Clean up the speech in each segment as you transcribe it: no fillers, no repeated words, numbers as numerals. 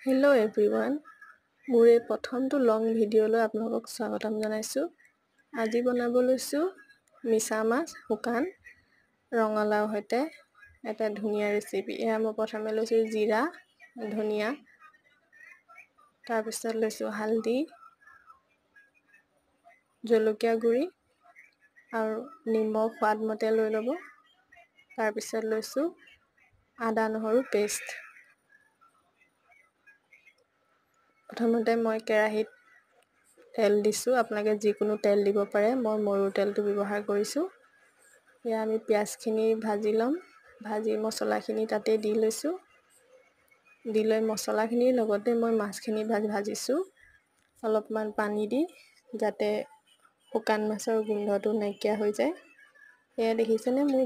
Hello' everyone, মোৰ এই প্ৰথমটো লং ভিডিঅ'লৈ আপোনালোকক স্বাগতম জনাইছোঁ। আজি বনাব লৈছোঁ মিছা মাছ শুকান ৰঙালাওৰ সৈতে এটা ধুনীয়া ৰেচিপি। এয়া মই প্ৰথমে লৈছোঁ জিৰা, ধনিয়া, তাৰপিছত লৈছোঁ হালধি, জলকীয়া গুড়ি আৰু নিমখ সোৱাদমতে লৈ ল'ব। তাৰপিছত লৈছোঁ আদা নহৰু পেষ্ট। প্ৰথমতে মই কেৰাহীত তেল দিছোঁ। আপোনালোকে যিকোনো তেল দিব পাৰে, মই মৰুৰ তেলটো ব্যৱহাৰ কৰিছোঁ। এয়া আমি পিঁয়াজখিনি ভাজি ল'ম। ভাজি মছলাখিনি তাতে দি লৈছোঁ। দি লৈ মছলাখিনিৰ লগতে মই মাছখিনি ভাজিছোঁ অলপমান পানী দি, যাতে শুকান মাছৰ গোন্ধটো নাইকিয়া হৈ যায়। এয়া দেখিছেনে, মোৰ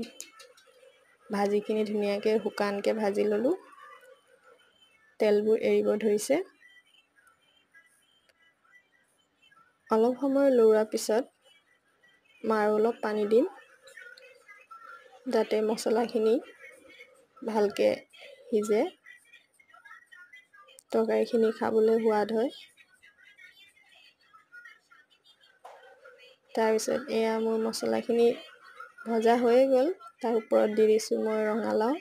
ভাজিখিনি ধুনীয়াকৈ শুকানকৈ ভাজি ল'লোঁ। তেলবোৰ এৰিব ধৰিছে। অলপ সময় লৰোৱাৰ পিছত মই আৰু অলপ পানী দিম, যাতে মছলাখিনি ভালকৈ সিজে, তৰকাৰীখিনি খাবলৈ সোৱাদ হয়। তাৰপিছত এয়া মোৰ মছলাখিনি ভজা হৈয়ে গ'ল। তাৰ ওপৰত দি দিছোঁ মই ৰঙালাও,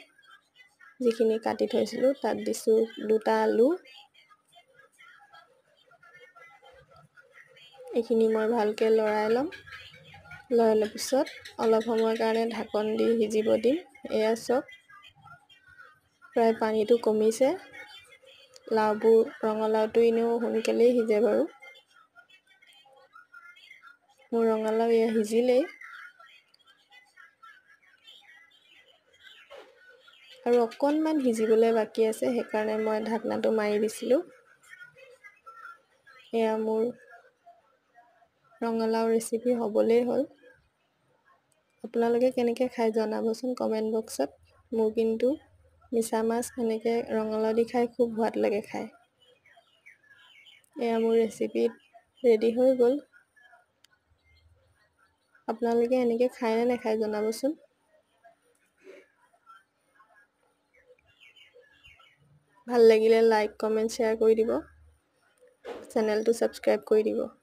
যিখিনি কাটি থৈছিলোঁ। তাত দিছোঁ 2টা আলু। এইখিনি মই ভালকৈ লৰাই ল'ম। লৰাই লোৱাৰ পিছত অলপ সময়ৰ কাৰণে ঢাকন দি সিজিব দিম। এয়া চাওক, প্ৰায় পানীটো কমিছে। ৰঙালাওটো এনেও সোনকালেই সিজে বাৰু। মোৰ ৰঙালাও এয়া সিজিলেই। আৰু অকণমান সিজিবলৈ বাকী আছে, সেইকাৰণে মই ঢাকনাটো মাৰি দিছিলোঁ। এয়া মোৰ ৰঙালাও ৰেচিপি হ'বলেই হ'ল। আপোনালোকে কেনেকৈ খাই জনাবচোন কমেণ্ট বক্সত। মোৰ কিন্তু মিছা মাছ এনেকৈ ৰঙালাও দি খাই খুব সোৱাদ লাগে খাই। এয়া মোৰ ৰেচিপি ৰেডি হৈ গ'ল। আপোনালোকে এনেকৈ খায় নে নাখায় জনাবচোন। ভাল লাগিলে লাইক, কমেণ্ট, শ্বেয়াৰ কৰি দিব। চেনেলটো ছাবস্ক্ৰাইব কৰি দিব।